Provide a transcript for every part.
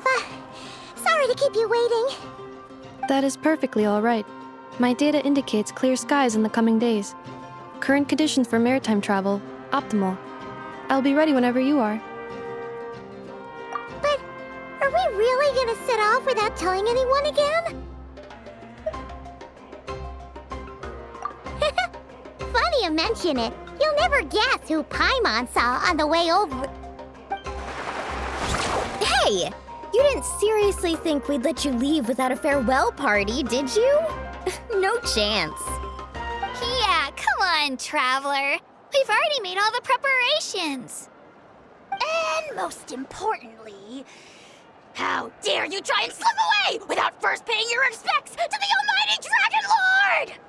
Nepha. Sorry to keep you waiting. That is perfectly all right. My data indicates clear skies in the coming days. Current conditions for maritime travel, optimal. I'll be ready whenever you are. But are we really gonna set off without telling anyone again? Funny you mention it. You'll never guess who Paimon saw on the way over. Hey! You didn't seriously think we'd let you leave without a farewell party, did you? No chance. Yeah, come on, Traveler. We've already made all the preparations. And most importantly, how dare you try and slip away without first paying your respects to the almighty Dragon Lord!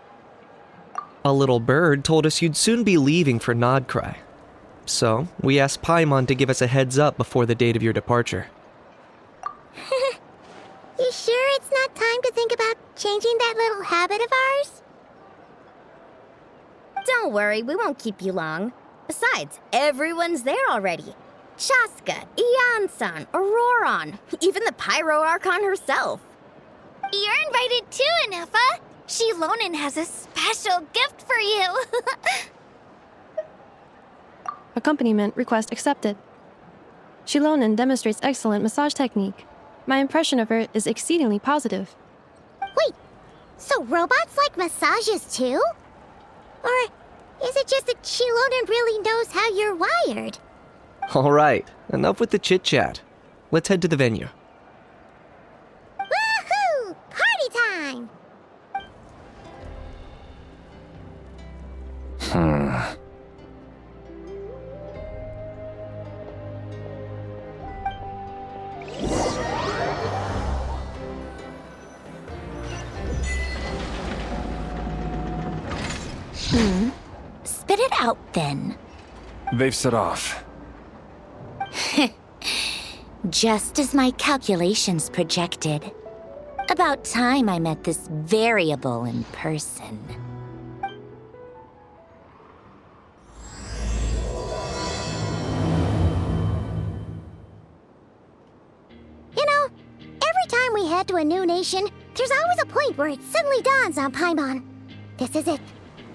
A little bird told us you'd soon be leaving for Nod-Krai. So, we asked Paimon to give us a heads up before the date of your departure. You sure it's not time to think about changing that little habit of ours? Don't worry, we won't keep you long. Besides, everyone's there already. Chaska, Ian-san, Auroron, even the Pyro Archon herself. You're invited too, Anefa. Shilonen has a special gift for you. Accompaniment request accepted. Shilonen demonstrates excellent massage technique. My impression of her is exceedingly positive. Wait, so robots like massages too? Or is it just that Shilonen really knows how you're wired? Alright, enough with the chit-chat. Let's head to the venue. Woohoo! Party time! Spit it out, then. They've set off. Just as my calculations projected. About time I met this variable in person. You know, every time we head to a new nation, there's always a point where it suddenly dawns on Paimon. This is it.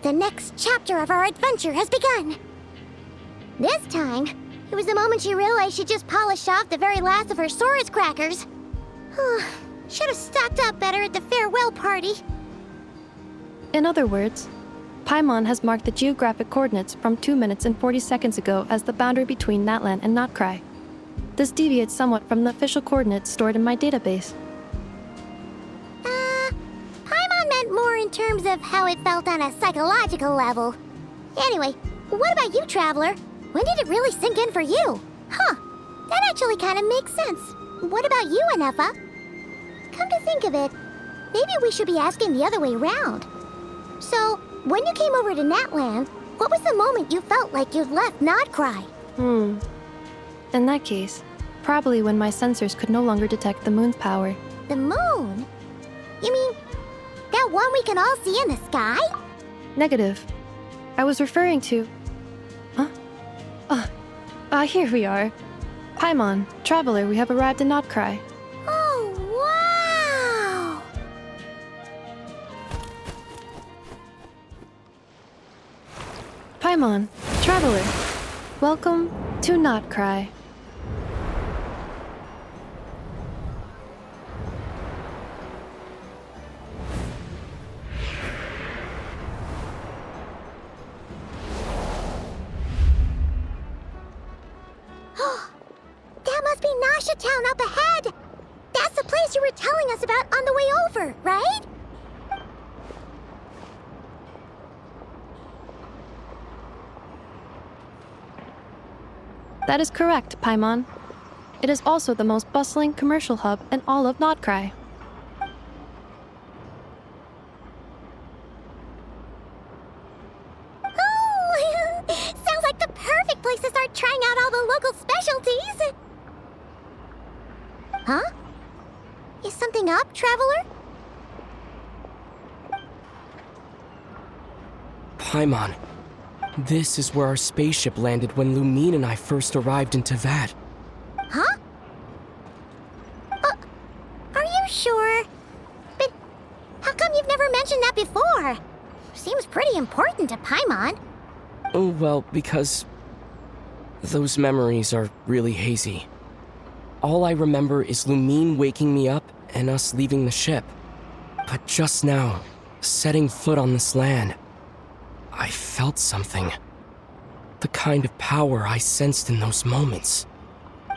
The next chapter of our adventure has begun. This time, it was the moment she realized she just polished off the very last of her Saurus crackers. Should have stocked up better at the farewell party. In other words, Paimon has marked the geographic coordinates from 2 minutes and 40 seconds ago as the boundary between Natlan and Nod-Krai. This deviates somewhat from the official coordinates stored in my database. Paimon meant more in terms of how it felt on a psychological level. Anyway, what about you, Traveler? When did it really sink in for you? Huh, that actually kind of makes sense. What about you, Anefa? Come to think of it, maybe we should be asking the other way around. So, when you came over to Natlan, what was the moment you felt like you'd left Nod-Krai? In that case, probably when my sensors could no longer detect the moon's power. The moon? You mean that one we can all see in the sky? Negative. I was referring to... here we are. Paimon, Traveler, we have arrived in Nod-Krai. Oh, wow! Paimon, Traveler, welcome to Nod-Krai. That must be Nasha Town up ahead! That's the place you were telling us about on the way over, right? That is correct, Paimon. It is also the most bustling commercial hub in all of Nod-Krai. Oh, sounds like the perfect place to start trying out all the local specialties. Huh? Is something up, Traveler? Paimon, this is where our spaceship landed when Lumine and I first arrived in Teyvat. Huh? mentioned that before? Seems pretty important to Paimon. Oh, well, because those memories are really hazy. All I remember is Lumine waking me up and us leaving the ship. But just now, setting foot on this land, I felt something. The kind of power I sensed in those moments.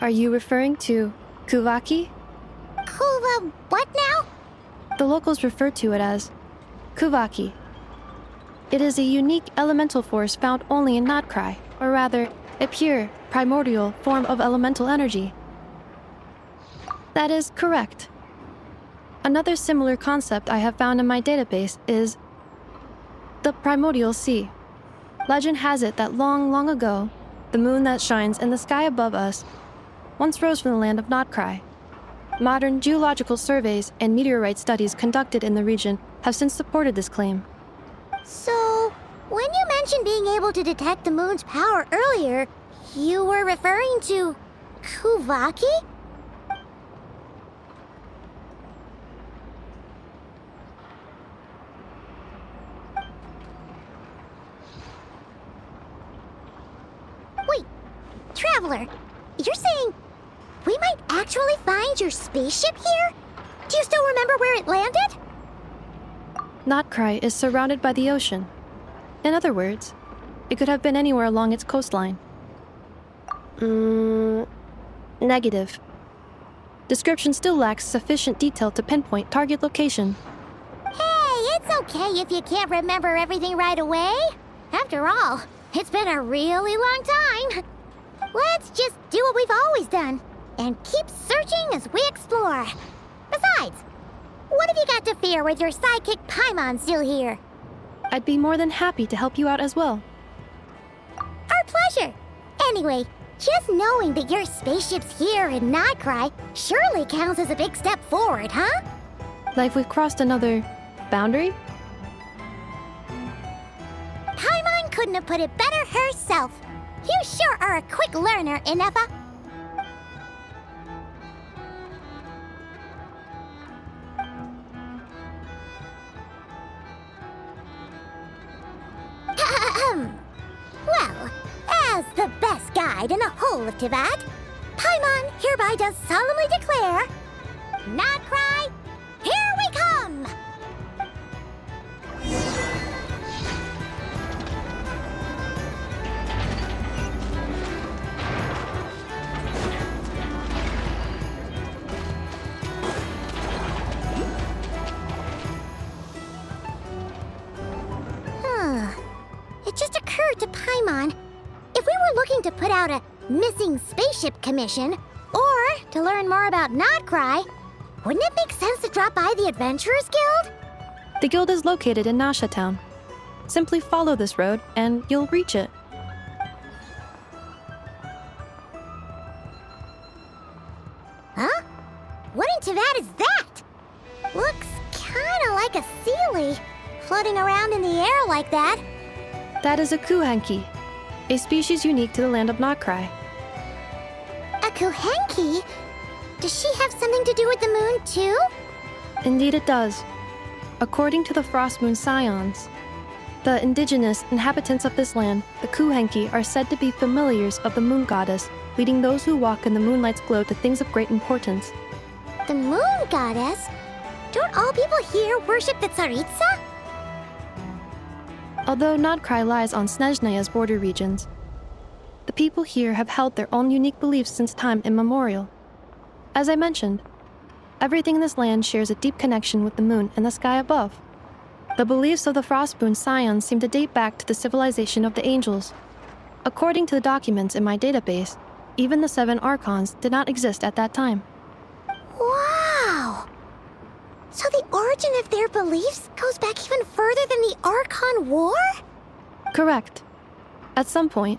Are you referring to Kuvaki? Kuva, what now? The locals refer to it as Kuvaki. It is a unique elemental force found only in Nod-Krai, or rather, a pure, primordial form of elemental energy. That is correct. Another similar concept I have found in my database is the primordial sea. Legend has it that long, long ago, the moon that shines in the sky above us once rose from the land of Nod-Krai. Modern geological surveys and meteorite studies conducted in the region have since supported this claim. So, when you mentioned being able to detect the moon's power earlier, you were referring to Kuvaki? Wait, Traveler, you're saying we might actually find your spaceship here? Do you still remember where it landed? Nod-Krai is surrounded by the ocean. In other words, it could have been anywhere along its coastline. Negative. Description still lacks sufficient detail to pinpoint target location. Hey, it's okay if you can't remember everything right away. After all, it's been a really long time. Let's just do what we've always done and keep searching as we explore. Besides, what have you got to fear with your sidekick Paimon still here? I'd be more than happy to help you out as well. Our pleasure. Anyway, just knowing that your spaceship's here in Nod-Krai surely counts as a big step forward, huh? Like we've crossed another boundary? Paimon couldn't have put it better herself. You sure are a quick learner, Inefa. Well, as the best guide in the whole of Teyvat, Paimon hereby does solemnly declare, Nod-Krai, here we come! It just occurred to Paimon, if we were looking to put out a missing spaceship commission, or to learn more about Nod-Krai, wouldn't it make sense to drop by the Adventurers Guild? The guild is located in Nasha Town. Simply follow this road and you'll reach it. Huh? What in Teyvat is that? Looks kinda like a Sealy, floating around in the air like that. That is a Kuhenki, a species unique to the land of Nod-Krai. A Kuhenki? Does she have something to do with the moon, too? Indeed it does. According to the Frostmoon Scions, the indigenous inhabitants of this land, the Kuhenki, are said to be familiars of the moon goddess, leading those who walk in the moonlight's glow to things of great importance. The moon goddess? Don't all people here worship the Tsaritsa? Although Nod-Krai lies on Snezhneya's border regions, the people here have held their own unique beliefs since time immemorial. As I mentioned, everything in this land shares a deep connection with the moon and the sky above. The beliefs of the Frostmoon Scions seem to date back to the civilization of the angels. According to the documents in my database, even the 7 Archons did not exist at that time. Wow! So the origin of their beliefs goes back even further than the Archon War? Correct. At some point,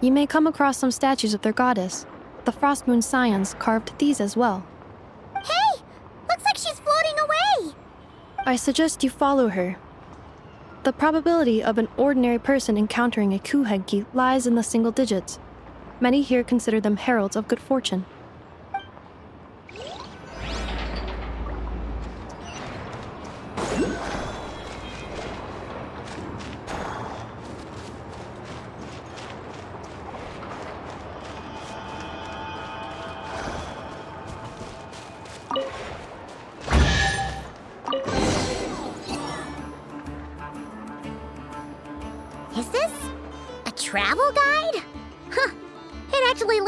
you may come across some statues of their goddess. The Frostmoon Scions carved these as well. Hey! Looks like she's floating away! I suggest you follow her. The probability of an ordinary person encountering a Kuhenki lies in the single digits. Many here consider them heralds of good fortune.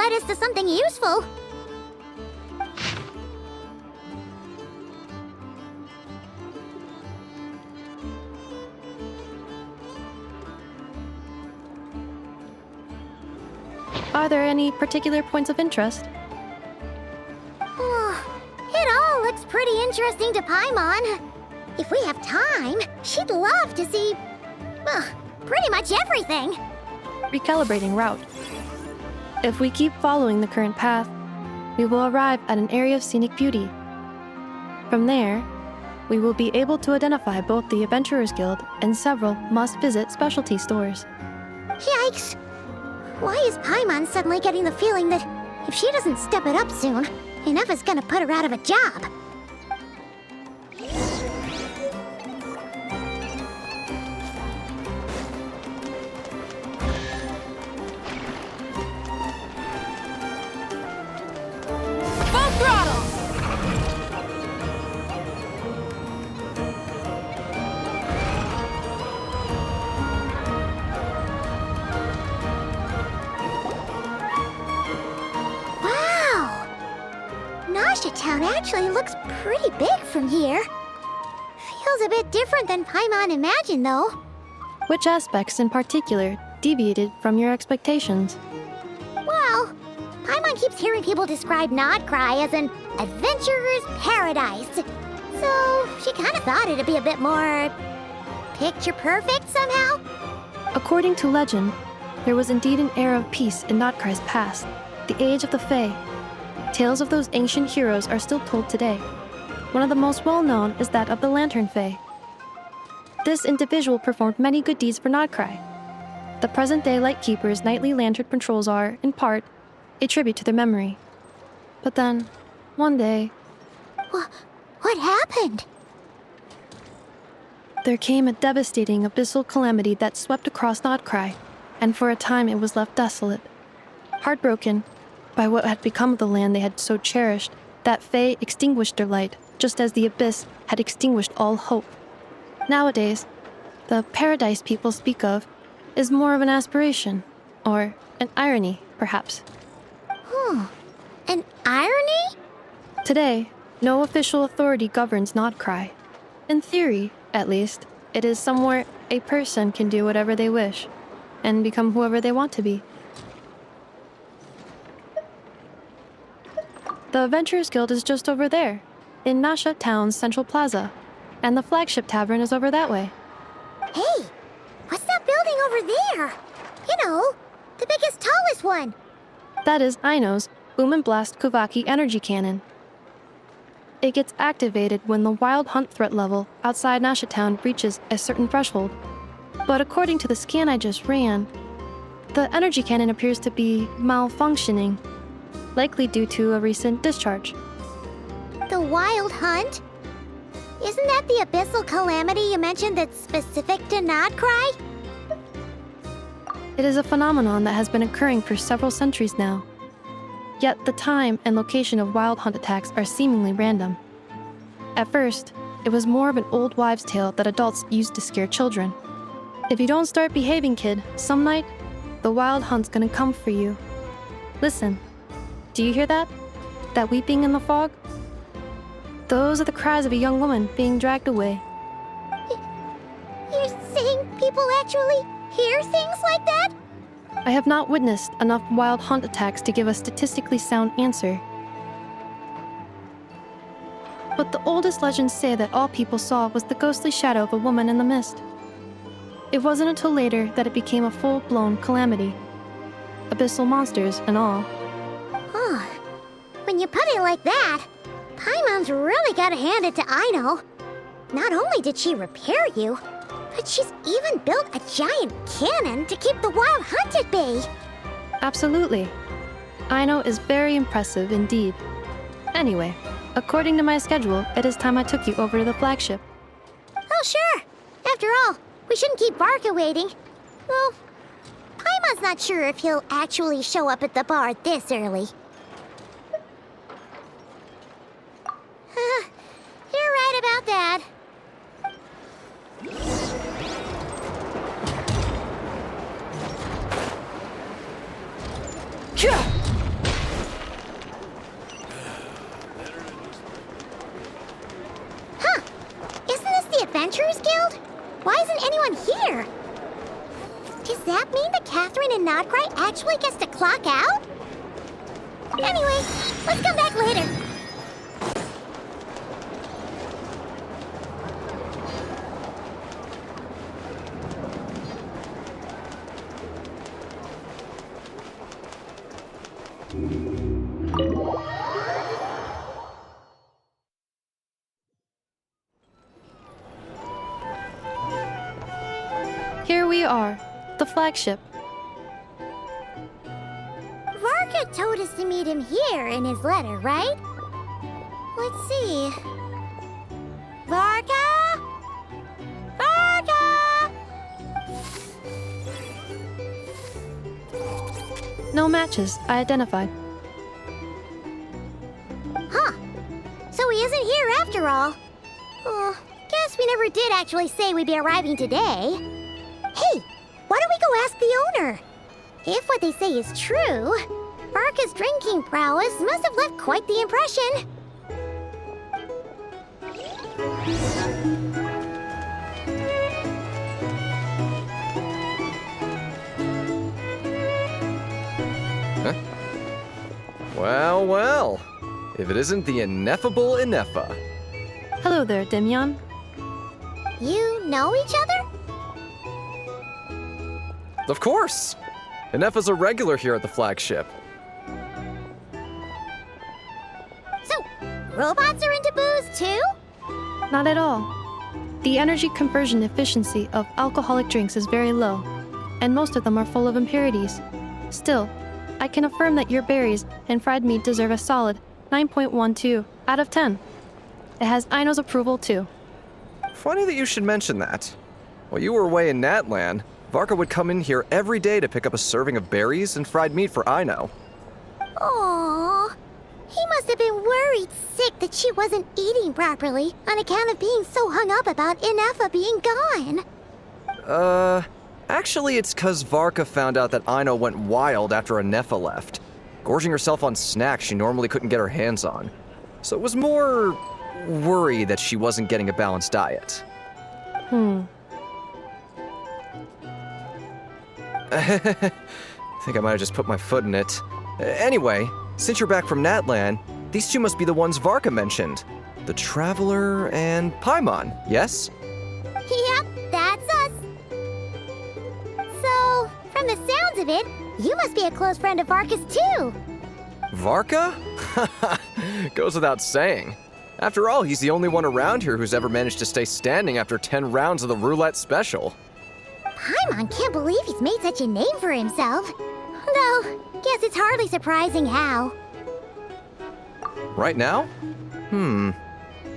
led us to something useful. Are there any particular points of interest? It all looks pretty interesting to Paimon. If we have time, she'd love to see, pretty much everything. Recalibrating route. If we keep following the current path, we will arrive at an area of scenic beauty. From there, we will be able to identify both the Adventurers Guild and several must-visit specialty stores. Yikes! Why is Paimon suddenly getting the feeling that if she doesn't step it up soon, enough is gonna put her out of a job? Full throttle! Wow! Nasha Town actually looks pretty big from here. Feels a bit different than Paimon imagined, though. Which aspects in particular deviated from your expectations? Well, Paimon keeps hearing people describe Nod-Krai as an adventurer's paradise. So she kind of thought it'd be a bit more picture perfect somehow. According to legend, there was indeed an era of peace in Nod-Krai's past, the Age of the Fae. Tales of those ancient heroes are still told today. One of the most well-known is that of the Lantern Fae. This individual performed many good deeds for Nod-Krai. The present-day Lightkeeper's nightly lantern patrols are, in part, a tribute to their memory. But then, one day, What happened? there came a devastating abyssal calamity that swept across Nod-Krai, and for a time it was left desolate. Heartbroken by what had become of the land they had so cherished, that Fae extinguished their light, just as the abyss had extinguished all hope. Nowadays, the paradise people speak of is more of an aspiration, or an irony, perhaps. An irony? Today, no official authority governs Nod-Krai. In theory, at least, it is somewhere a person can do whatever they wish, and become whoever they want to be. The Adventurers Guild is just over there, in Nasha Town's Central Plaza, and the Flagship Tavern is over that way. Hey, what's that building over there? You know, the biggest, tallest one. That is Aino's Boom and Blast Kuvaki energy cannon. It gets activated when the wild hunt threat level outside Nasha Town reaches a certain threshold. But according to the scan I just ran, the energy cannon appears to be malfunctioning, likely due to a recent discharge. The wild hunt? Isn't that the abyssal calamity you mentioned that's specific to Nod-Krai? It is a phenomenon that has been occurring for several centuries now. Yet the time and location of wild hunt attacks are seemingly random. At first, it was more of an old wives' tale that adults used to scare children. If you don't start behaving, kid, some night, the wild hunt's gonna come for you. Listen, do you hear that? That weeping in the fog? Those are the cries of a young woman being dragged away. You're saying people actually hear things like that? I have not witnessed enough wild hunt attacks to give a statistically sound answer. But the oldest legends say that all people saw was the ghostly shadow of a woman in the mist. It wasn't until later that it became a full-blown calamity. Abyssal monsters and all. Huh. When you put it like that, Paimon's really gotta hand it to Aino. Not only did she repair you, but she's even built a giant cannon to keep the wild hunt at bay. Absolutely. Aino is very impressive indeed. Anyway, according to my schedule, it is time I took you over to the flagship. Oh, sure. After all, we shouldn't keep Barca waiting. Well, Paimon's not sure if he'll actually show up at the bar this early. You're right about that. Adventurers Guild? Why isn't anyone here? Does that mean that Catherine and Nod-Krai actually gets to clock out? Anyway, let's come back later. Here we are, the flagship. Varka told us to meet him here in his letter, right? Let's see. Varka? Varka! No matches, I identified. Huh. So he isn't here after all. Oh, guess we never did actually say we'd be arriving today. Hey, why don't we go ask the owner? If what they say is true, Varka's drinking prowess must have left quite the impression. Well, well. If it isn't the ineffable Inefa. Hello there, Demyon. You know each other? Of course! Inefa's a regular here at the flagship. So, robots are into booze too? Not at all. The energy conversion efficiency of alcoholic drinks is very low, and most of them are full of impurities. Still, I can affirm that your berries and fried meat deserve a solid 9.12 out of 10. It has Aino's approval too. Funny that you should mention that. While you were away in Natlan, Varka would come in here every day to pick up a serving of berries and fried meat for Aino. Aww. He must have been worried sick that she wasn't eating properly on account of being so hung up about Inefa being gone. Actually it's 'cause Varka found out that Aino went wild after Inefa left, gorging herself on snacks she normally couldn't get her hands on. So it was more worry that she wasn't getting a balanced diet. I think I might have just put my foot in it. Anyway, since you're back from Natlan, these two must be the ones Varka mentioned. The Traveler and Paimon, yes? Yep, that's us. So, from the sounds of it, you must be a close friend of Varka's too. Varka? Goes without saying. After all, he's the only one around here who's ever managed to stay standing after 10 rounds of the roulette special. Paimon can't believe he's made such a name for himself. Though, guess it's hardly surprising how. Right now?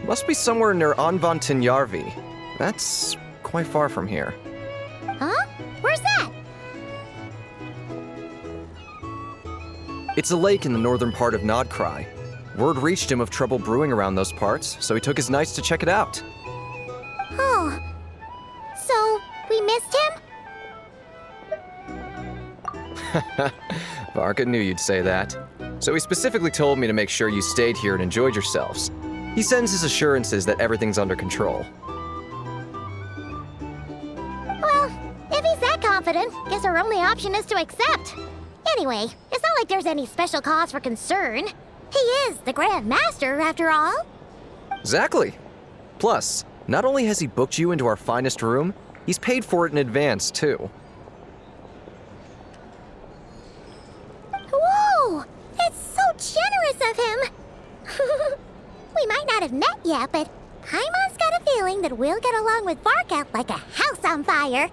Must be somewhere near Anvantinyarvi. That's quite far from here. Huh? Where's that? It's a lake in the northern part of Nod-Krai. Word reached him of trouble brewing around those parts, so he took his knights to check it out. Oh. So, we missed him? Varka knew you'd say that. So he specifically told me to make sure you stayed here and enjoyed yourselves. He sends his assurances that everything's under control. Well, if he's that confident, guess our only option is to accept. Anyway, it's not like there's any special cause for concern. He is the Grand Master, after all. Exactly. Plus, not only has he booked you into our finest room, he's paid for it in advance, too. Whoa! That's so generous of him! We might not have met yet, but Paimon's got a feeling that we'll get along with Varka like a house on fire.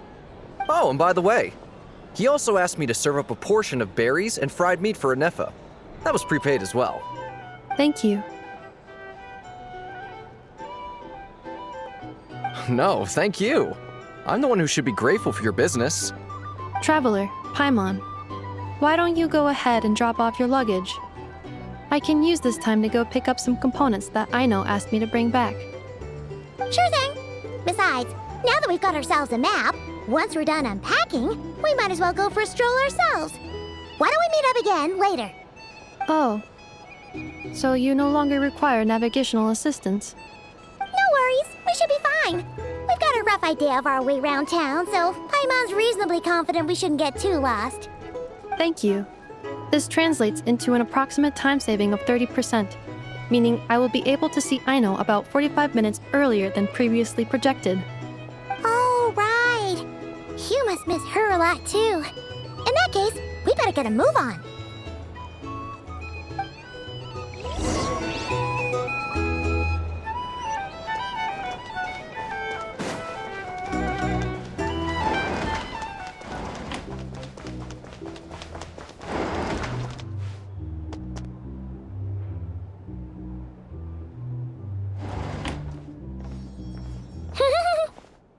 Oh, and by the way, he also asked me to serve up a portion of berries and fried meat for Inefa. That was prepaid as well. Thank you. No, thank you. I'm the one who should be grateful for your business. Traveler, Paimon, why don't you go ahead and drop off your luggage? I can use this time to go pick up some components that Aino asked me to bring back. Sure thing. Besides, now that we've got ourselves a map, once we're done unpacking, we might as well go for a stroll ourselves. Why don't we meet up again later? Oh. So you no longer require navigational assistance? No worries. We should be fine. We've got a rough idea of our way around town, so Paimon's reasonably confident we shouldn't get too lost. Thank you. This translates into an approximate time saving of 30%, meaning I will be able to see Aino about 45 minutes earlier than previously projected. Oh, right. You must miss her a lot, too. In that case, we better get a move on.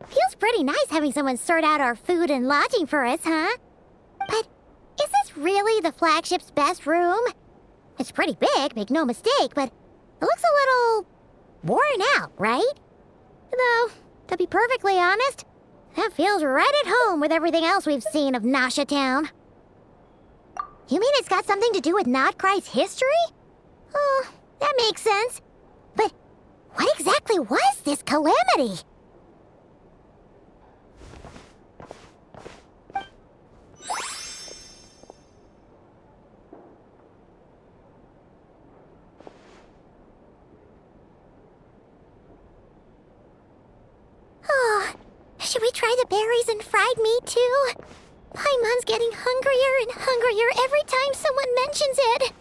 Feels pretty nice having someone sort out our food and lodging for us, huh? But is this really the flagship's best room? It's pretty big, make no mistake, but it looks a little worn out, right? Though, to be perfectly honest, that feels right at home with everything else we've seen of Nasha Town. You mean it's got something to do with Nod-Krai's history? Oh, that makes sense. But what exactly was this calamity? Oh, should we try the berries and fried meat too? Paimon's getting hungrier and hungrier every time someone mentions it.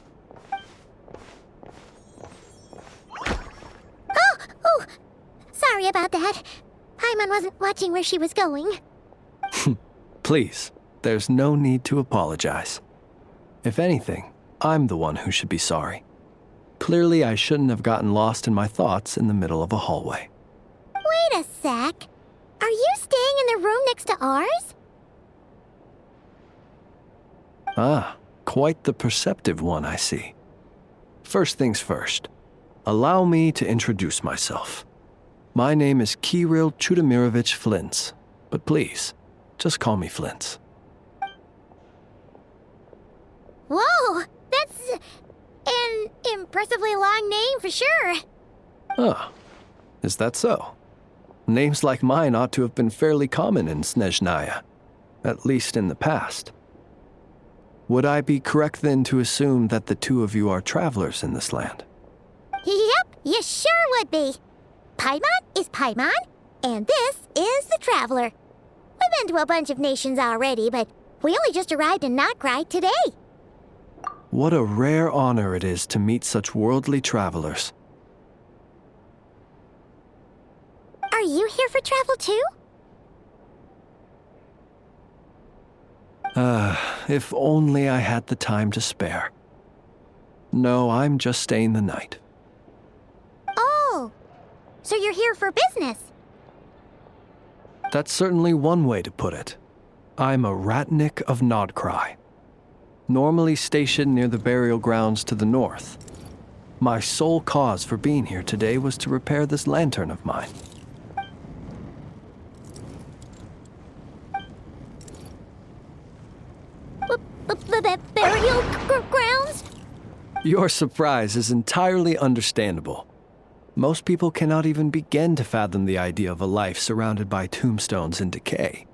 Oh, sorry about that. Paimon wasn't watching where she was going. Please, there's no need to apologize. If anything, I'm the one who should be sorry. Clearly, I shouldn't have gotten lost in my thoughts in the middle of a hallway. Wait a sec. Are you staying in the room next to ours? Ah, quite the perceptive one, I see. First things first, allow me to introduce myself. My name is Kirill Chudamirovich Flintz, but please, just call me Flintz. Whoa, that's an impressively long name for sure. Ah, is that so? Names like mine ought to have been fairly common in Snezhnaya, at least in the past. Would I be correct then to assume that the two of you are travelers in this land? Yep, you sure would be. Paimon is Paimon, and this is the Traveler. We've been to a bunch of nations already, but we only just arrived in Nod-Krai today. What a rare honor it is to meet such worldly travelers. Are you here for travel too? If only I had the time to spare. No, I'm just staying the night. Oh, so you're here for business? That's certainly one way to put it. I'm a Ratnik of Nod-Krai, normally stationed near the burial grounds to the north. My sole cause for being here today was to repair this lantern of mine. Burial grounds? Your surprise is entirely understandable. Most people cannot even begin to fathom the idea of a life surrounded by tombstones and decay.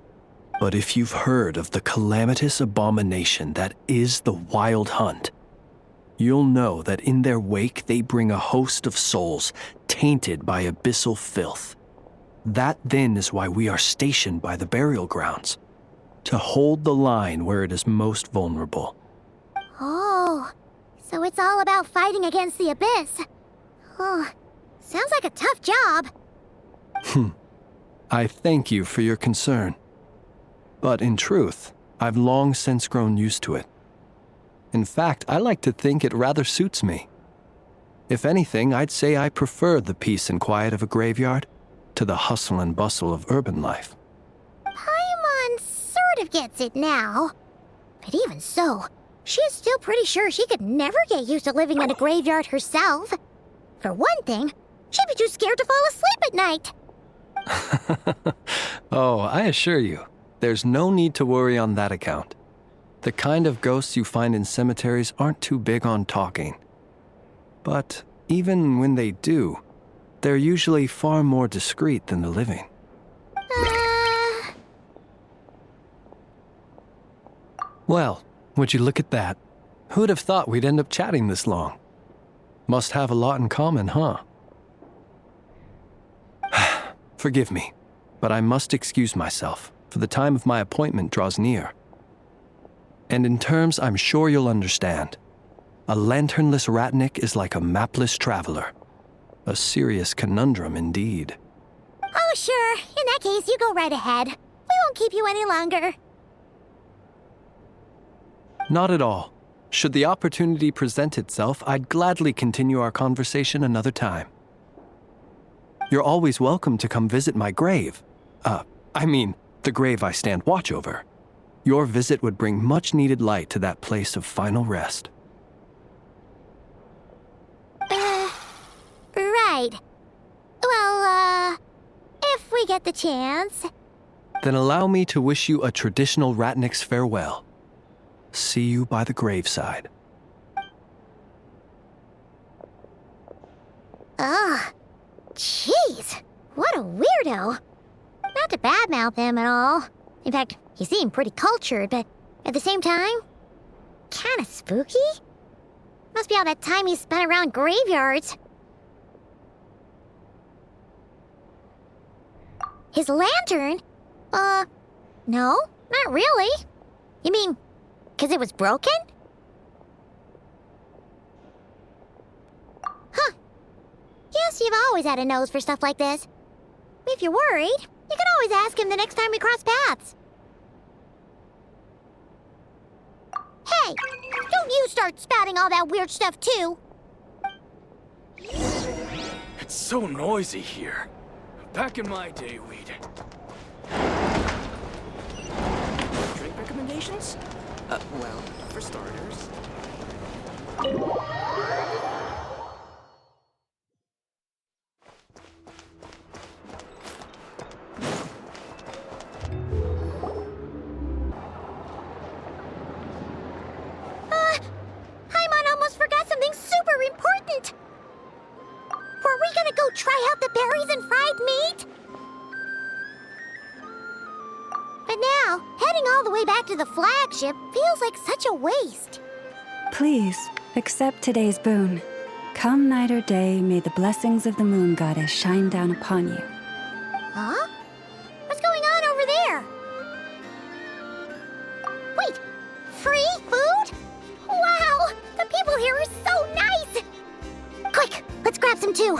But if you've heard of the calamitous abomination that is the Wild Hunt, you'll know that in their wake they bring a host of souls tainted by abyssal filth. That then is why we are stationed by the burial grounds, to hold the line where it is most vulnerable. Oh, so it's all about fighting against the abyss. Oh, sounds like a tough job. I thank you for your concern. But in truth, I've long since grown used to it. In fact, I like to think it rather suits me. If anything, I'd say I prefer the peace and quiet of a graveyard to the hustle and bustle of urban life. Paimon sort of gets it now. But even so, she's still pretty sure she could never get used to living in a graveyard herself. For one thing, she'd be too scared to fall asleep at night. Oh, I assure you, there's no need to worry on that account. The kind of ghosts you find in cemeteries aren't too big on talking. But even when they do, they're usually far more discreet than the living. Well, would you look at that? Who'd have thought we'd end up chatting this long? Must have a lot in common, huh? Forgive me, but I must excuse myself, for the time of my appointment draws near. And in terms I'm sure you'll understand, a lanternless ratnik is like a mapless traveler. A serious conundrum indeed. Oh, sure. In that case, you go right ahead. We won't keep you any longer. Not at all. Should the opportunity present itself, I'd gladly continue our conversation another time. You're always welcome to come visit my grave. The grave I stand watch over. Your visit would bring much-needed light to that place of final rest. Right. Well, if we get the chance. Then allow me to wish you a traditional ratnik's farewell. See you by the graveside. Ugh. Jeez. What a weirdo. Not to badmouth him at all. In fact, he seemed pretty cultured, but at the same time, kinda spooky? Must be all that time he spent around graveyards. His lantern? No, not really. You mean, 'cause it was broken? Huh. Yes, you've always had a nose for stuff like this. If you're worried, you can always ask him the next time we cross paths. Hey, don't you start spouting all that weird stuff too. It's so noisy here. Back in my day, we'd... Drink recommendations? Well, for starters... Paimon almost forgot something super important. Were we gonna go try out the berries and fried meat? But now, heading all the way back to the flagship feels like such a waste. Please, accept today's boon. Come night or day, may the blessings of the moon goddess shine down upon you. Huh? What's going on over there? Wait, free food? Wow, the people here are so nice! Quick, let's grab some too.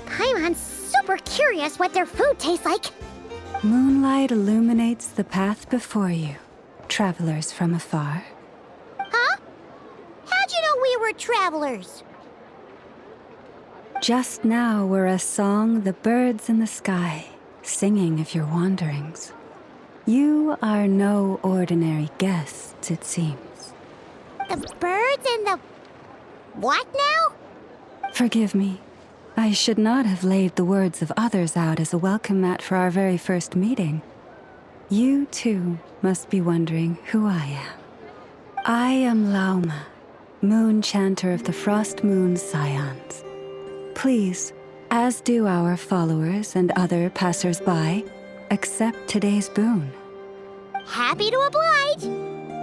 Paimon's super curious what their food tastes like. Moonlight illuminates the path before you, travelers from afar. Huh? How'd you know we were travelers? Just now were a song the birds in the sky, singing of your wanderings. You are no ordinary guests, it seems. The birds and the... what now? Forgive me. I should not have laid the words of others out as a welcome mat for our very first meeting. You, too, must be wondering who I am. I am Lauma, moon chanter of the Frostmoon Scions. Please, as do our followers and other passers-by, accept today's boon. Happy to oblige.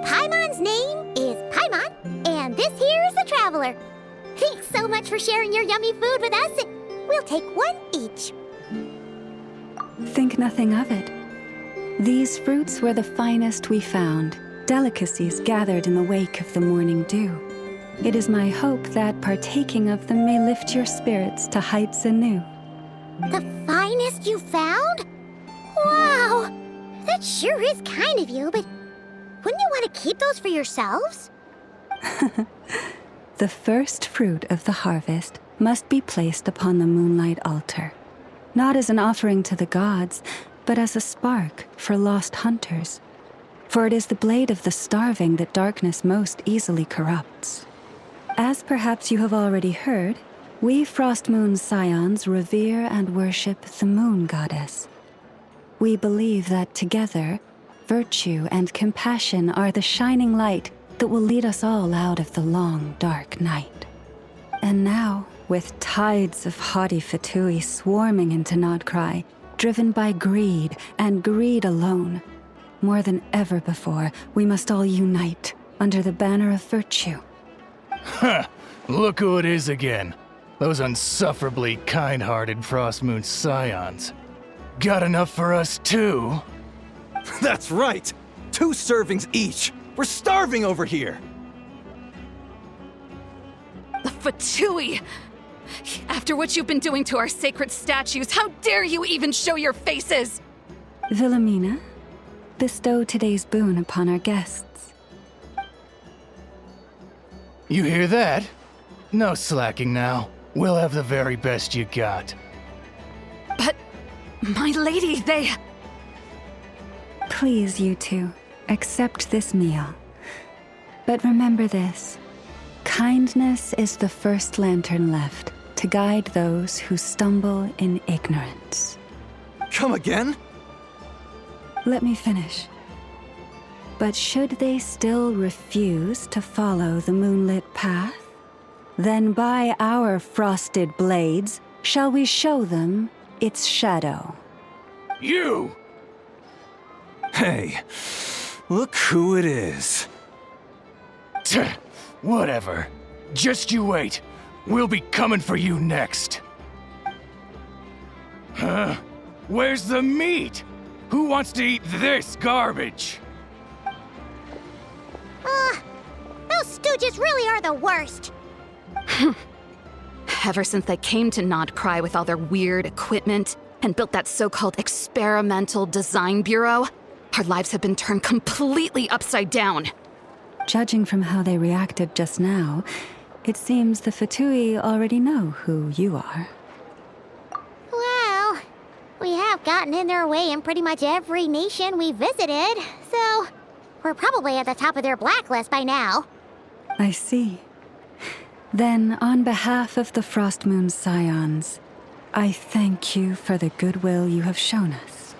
Paimon's name is Paimon, and this here is the traveler. Thanks so much for sharing your yummy food with us. We'll take one each. Think nothing of it. These fruits were the finest we found, delicacies gathered in the wake of the morning dew. It is my hope that partaking of them may lift your spirits to heights anew. The finest you found? Wow! That sure is kind of you, but wouldn't you want to keep those for yourselves? The first fruit of the harvest must be placed upon the moonlight altar, not as an offering to the gods, but as a spark for lost hunters. For it is the blade of the starving that darkness most easily corrupts. As perhaps you have already heard, we Frostmoon Scions revere and worship the moon goddess. We believe that together, virtue and compassion are the shining light that will lead us all out of the long, dark night. And now, with tides of haughty Fatui swarming into Nod-Krai, driven by greed, and greed alone. More than ever before, we must all unite under the banner of virtue. Huh, look who it is again. Those unsufferably kind-hearted Frostmoon Scions. Got enough for us too? That's right! 2 servings each! We're starving over here! The Fatui! After what you've been doing to our sacred statues, how dare you even show your faces? Wilhelmina, bestow today's boon upon our guests. You hear that? No slacking now. We'll have the very best you got. But, my lady, they... Please, you two, accept this meal. But remember this. Kindness is the first lantern left to guide those who stumble in ignorance. Come again? Let me finish. But should they still refuse to follow the moonlit path, then by our frosted blades shall we show them its shadow. You! Hey, look who it is. Whatever. Just you wait. We'll be coming for you next. Huh? Where's the meat? Who wants to eat this garbage? Those stooges really are the worst. Ever since they came to Nod-Krai with all their weird equipment and built that so-called experimental design bureau, our lives have been turned completely upside down. Judging from how they reacted just now, it seems the Fatui already know who you are. Well, we have gotten in their way in pretty much every nation we visited, so we're probably at the top of their blacklist by now. I see. Then, on behalf of the Frostmoon Scions, I thank you for the goodwill you have shown us.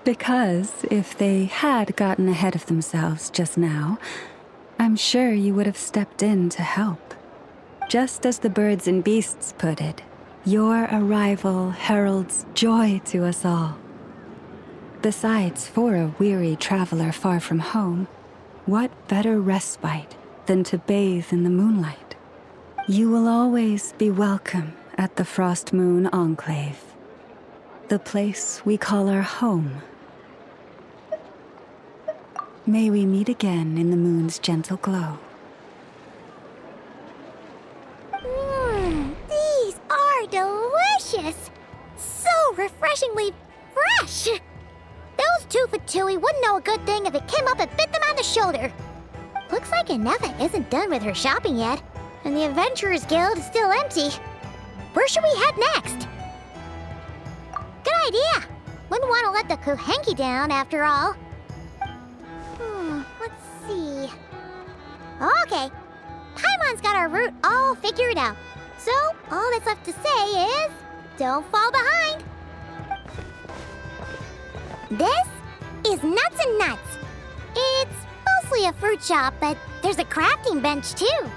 Because if they had gotten ahead of themselves just now, I'm sure you would have stepped in to help. Just as the birds and beasts put it, your arrival heralds joy to us all. Besides, for a weary traveler far from home, what better respite than to bathe in the moonlight? You will always be welcome at the Frostmoon Enclave, the place we call our home. May we meet again in the moon's gentle glow. These are delicious! So refreshingly fresh! Those 2 Fatui wouldn't know a good thing if it came up and bit them on the shoulder. Looks like Anefa isn't done with her shopping yet, and the Adventurers Guild is still empty. Where should we head next? Good idea! Wouldn't want to let the Kuhenki down, after all. Let's see... Okay, Paimon's got our route all figured out. So, all that's left to say is... don't fall behind! This is Nuts and Nuts. It's mostly a fruit shop, but there's a crafting bench too.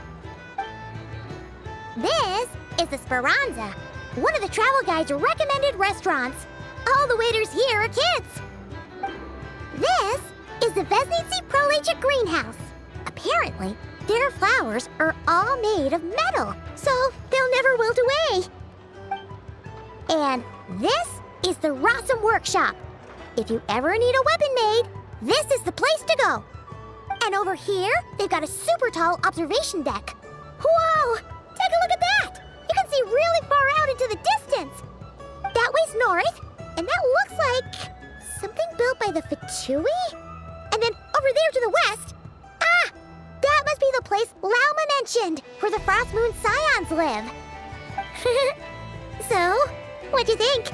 This is the Speranza, one of the travel guide's recommended restaurants. All the waiters here are kids. This is the Vesnici Prolecha greenhouse. Apparently, their flowers are all made of metal, so they'll never wilt away. And this is the Rossum workshop. If you ever need a weapon made, this is the place to go. And over here, they've got a super tall observation deck. Whoa! Take a look at that! You can see really far out into the distance. That way's north, and that looks like something built by the Fatui? And then over there to the west, that must be the place Lauma mentioned, where the Frostmoon Scions live. So, what'd you think?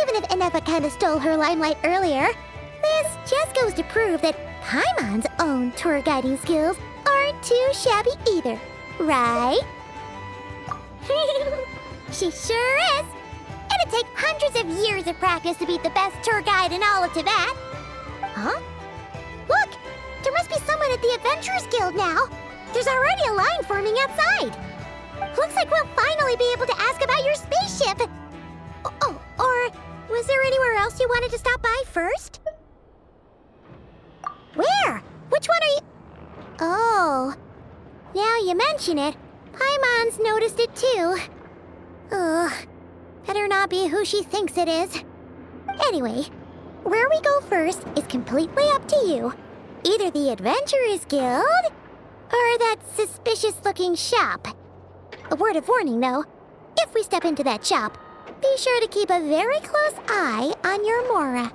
Even if Anefa kinda stole her limelight earlier, this just goes to prove that Paimon's own tour guiding skills aren't too shabby either, right? She sure is! It'd take hundreds of years of practice to beat the best tour guide in all of Tibet. Huh? Look! There must be someone at the Adventurers Guild now. There's already a line forming outside. Looks like we'll finally be able to ask about your spaceship. Oh, or was there anywhere else you wanted to stop by first? Where? Which one are you? Oh, now you mention it, Paimon's noticed it too. Ugh, better not be who she thinks it is. Anyway, where we go first is completely up to you. Either the Adventurers Guild, or that suspicious-looking shop. A word of warning, though. If we step into that shop, be sure to keep a very close eye on your Mora.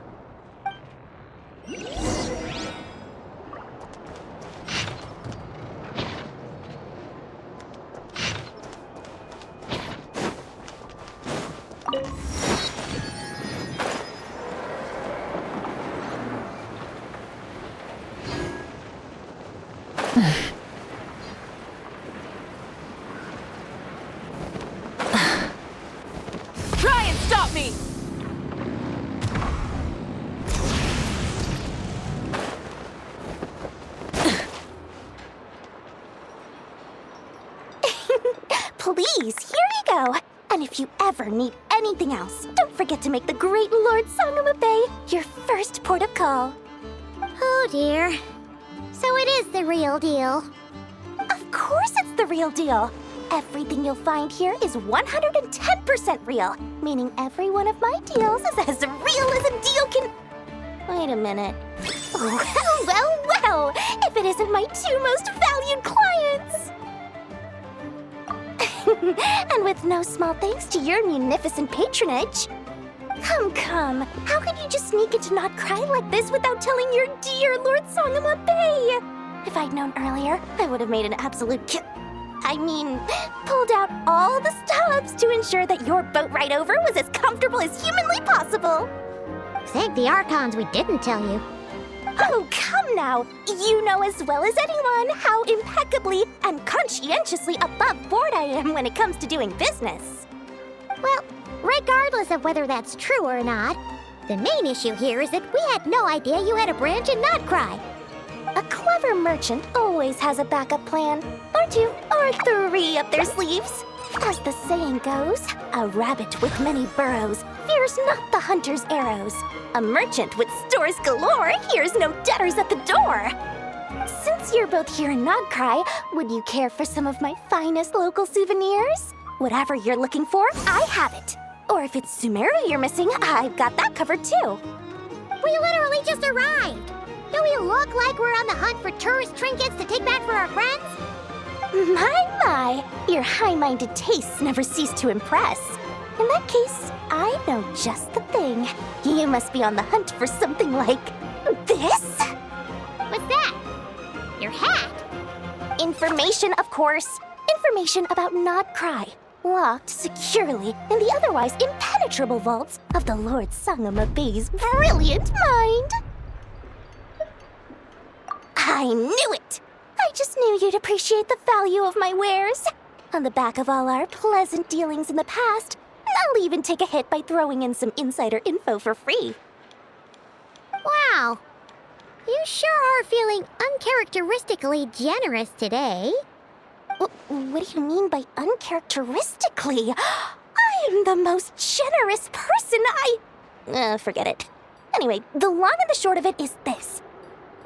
Try and stop me! Please, here you go. And if you ever need anything else, don't forget to make the great Lord Sangama Bay your first port of call. Oh dear. So it is the real deal. Of course it's the real deal. Everything you'll find here is 110% real, meaning every one of my deals is as real as a deal can... Wait a minute. Well, if it isn't my two most valued clients! And with no small thanks to your munificent patronage. Come, how could you just sneak into Nod-Krai like this without telling your dear Lord Sangama Bay? If I'd known earlier, I would have made an absolute pulled out all the stops to ensure that your boat ride over was as comfortable as humanly possible. Thank the Archons we didn't tell you. Oh, come now. You know as well as anyone how impeccably and conscientiously above board I am when it comes to doing business. Well, regardless of whether that's true or not, the main issue here is that we had no idea you had a branch in Nod-Krai. A clever merchant always has a backup plan, or two, or three up their sleeves. As the saying goes, a rabbit with many burrows fears not the hunter's arrows. A merchant with stores galore hears no debtors at the door. Since you're both here in Nod-Krai, would you care for some of my finest local souvenirs? Whatever you're looking for, I have it. Or if it's Sumeru you're missing, I've got that covered too. We literally just arrived. Do we look like we're on the hunt for tourist trinkets to take back for our friends? My, your high-minded tastes never cease to impress. In that case, I know just the thing. You must be on the hunt for something like this? What's that? Your hat? Information, of course. Information about Nod-Krai, locked securely in the otherwise impenetrable vaults of the Lord Sangama Bay's brilliant mind. I knew it! I just knew you'd appreciate the value of my wares. On the back of all our pleasant dealings in the past, I'll even take a hit by throwing in some insider info for free. Wow. You sure are feeling uncharacteristically generous today. What do you mean by uncharacteristically? I am the most generous person forget it. Anyway, the long and the short of it is this.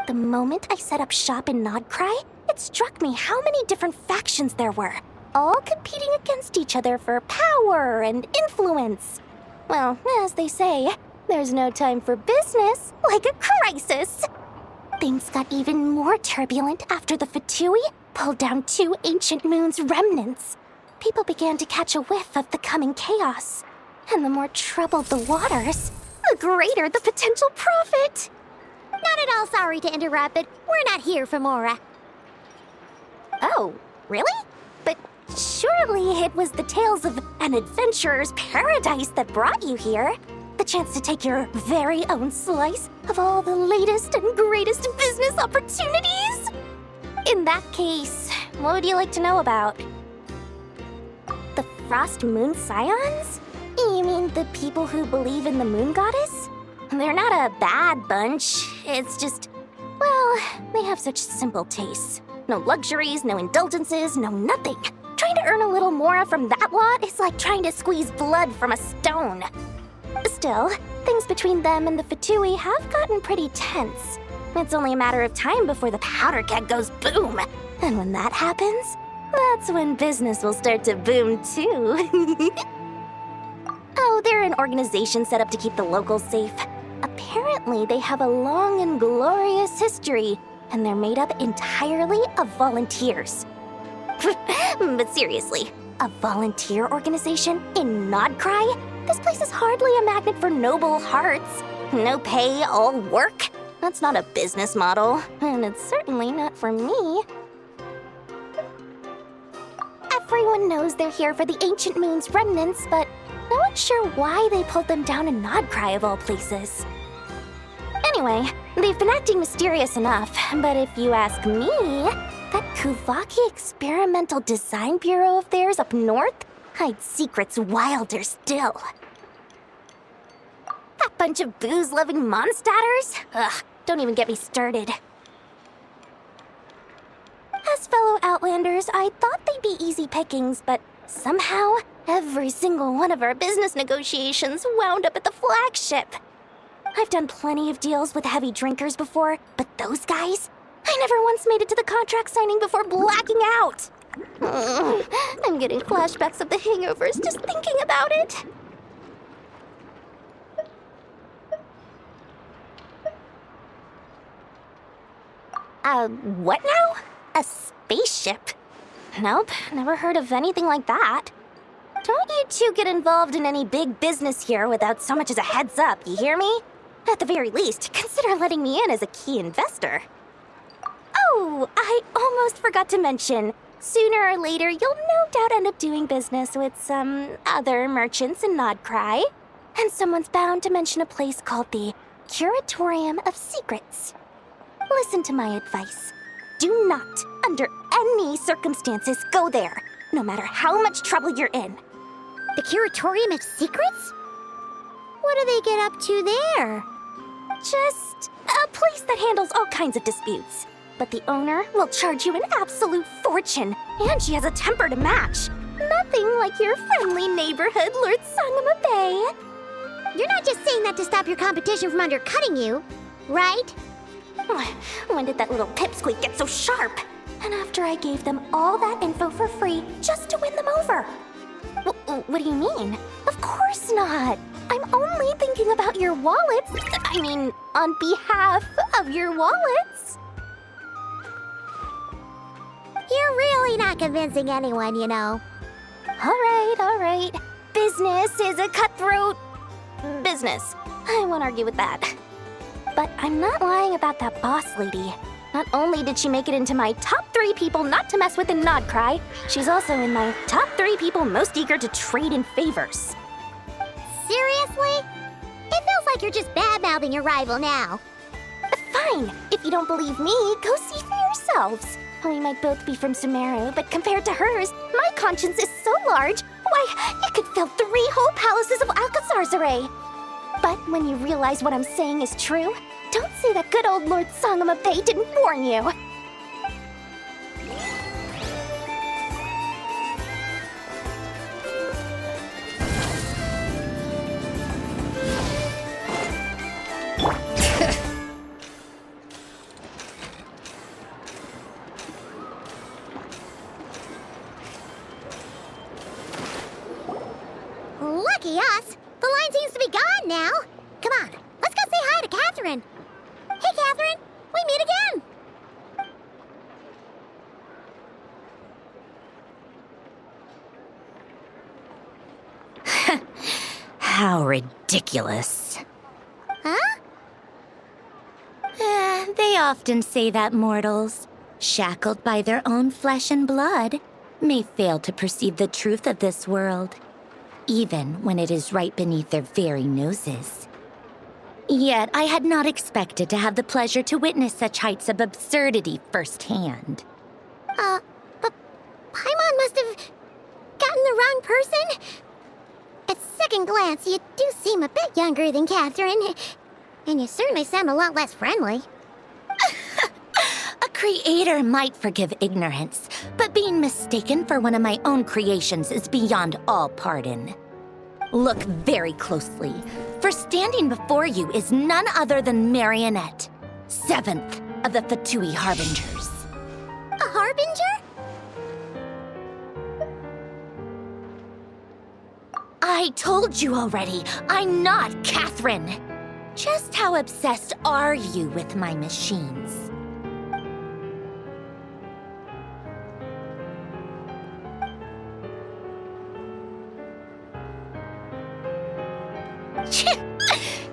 The moment I set up shop in Nod-Krai, it struck me how many different factions there were, all competing against each other for power and influence. Well, as they say, there's no time for business like a crisis. Things got even more turbulent after the Fatui pulled down two ancient moons' remnants. People began to catch a whiff of the coming chaos. And the more troubled the waters, the greater the potential profit. Not at all sorry to interrupt, but we're not here for Mora. Oh, really? But surely it was the tales of an adventurer's paradise that brought you here. The chance to take your very own slice of all the latest and greatest business opportunities? In that case, what would you like to know about? The Frostmoon Scions? You mean the people who believe in the moon goddess? They're not a bad bunch. It's just, well, they have such simple tastes. No luxuries, no indulgences, no nothing. Trying to earn a little more from that lot is like trying to squeeze blood from a stone. Still, things between them and the Fatui have gotten pretty tense. It's only a matter of time before the powder keg goes boom. And when that happens, that's when business will start to boom too. Oh, they're an organization set up to keep the locals safe. Apparently, they have a long and glorious history, and they're made up entirely of volunteers. But seriously, a volunteer organization in Nod-Krai? This place is hardly a magnet for noble hearts. No pay, all work? That's not a business model, and it's certainly not for me. Everyone knows they're here for the Ancient Moon's remnants, but no one's sure why they pulled them down in Nod-Krai of all places. Anyway, they've been acting mysterious enough, but if you ask me, that Kuvaki Experimental Design Bureau of theirs up north hides secrets wilder still. That bunch of booze-loving monsters? Ugh, don't even get me started. As fellow Outlanders, I thought they'd be easy pickings, but somehow, every single one of our business negotiations wound up at the Flagship. I've done plenty of deals with heavy drinkers before, but those guys? I never once made it to the contract signing before blacking out. I'm getting flashbacks of the hangovers just thinking about it. What now? A spaceship? Nope, never heard of anything like that. Don't you two get involved in any big business here without so much as a heads up, you hear me? At the very least, consider letting me in as a key investor. Oh, I almost forgot to mention. Sooner or later, you'll no doubt end up doing business with some other merchants in Nod-Krai. And someone's bound to mention a place called the Curatorium of Secrets. Listen to my advice. Do not, under any circumstances, go there, no matter how much trouble you're in. The Curatorium of Secrets? What do they get up to there? Just a place that handles all kinds of disputes. But the owner will charge you an absolute fortune, and she has a temper to match. Nothing like your friendly neighborhood, Lord Sangama Bay. You're not just saying that to stop your competition from undercutting you, right? When did that little pipsqueak get so sharp? And after I gave them all that info for free just to win them over. What do you mean? Of course not. I'm only thinking about your wallets. I mean, on behalf of your wallets. You're really not convincing anyone, you know. All right. Business is a cutthroat business. I won't argue with that. But I'm not lying about that boss lady. Not only did she make it into my top 3 people not to mess with in Nod-Krai, she's also in my top 3 people most eager to trade in favors. Seriously? It feels like you're just bad-mouthing your rival now. Fine. If you don't believe me, go see for yourselves. We might both be from Sumeru, but compared to hers, my conscience is so large, why, you could fill 3 whole palaces of Alcazar's. But when you realize what I'm saying is true, don't say that good old Lord Sangama Bay didn't warn you. Lucky us! The line seems to be gone now. Come on, let's go say hi to Catherine. Hey, Catherine, we meet again. How ridiculous. Huh? They often say that mortals, shackled by their own flesh and blood, may fail to perceive the truth of this world, even when it is right beneath their very noses. Yet I had not expected to have the pleasure to witness such heights of absurdity firsthand. But Paimon must have gotten the wrong person. At second glance, you do seem a bit younger than Catherine, and you certainly sound a lot less friendly. A Creator might forgive ignorance, but being mistaken for one of my own creations is beyond all pardon. Look very closely, for standing before you is none other than Marionette, 7th of the Fatui Harbingers. A Harbinger? I told you already, I'm not Catherine. Just how obsessed are you with my machines?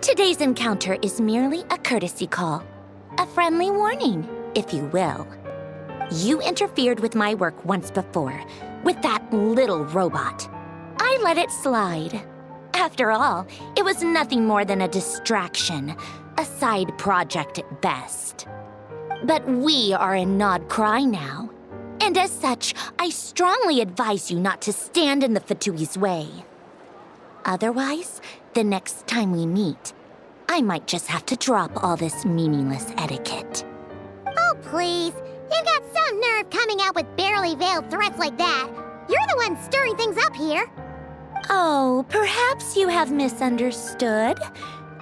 Today's encounter is merely a courtesy call. A friendly warning, if you will. You interfered with my work once before, with that little robot. I let it slide. After all, it was nothing more than a distraction, a side project at best. But we are in Nod-Krai now, and as such, I strongly advise you not to stand in the Fatui's way. Otherwise, the next time we meet, I might just have to drop all this meaningless etiquette. Oh, please. You've got some nerve coming out with barely veiled threats like that. You're the one stirring things up here. Oh, perhaps you have misunderstood.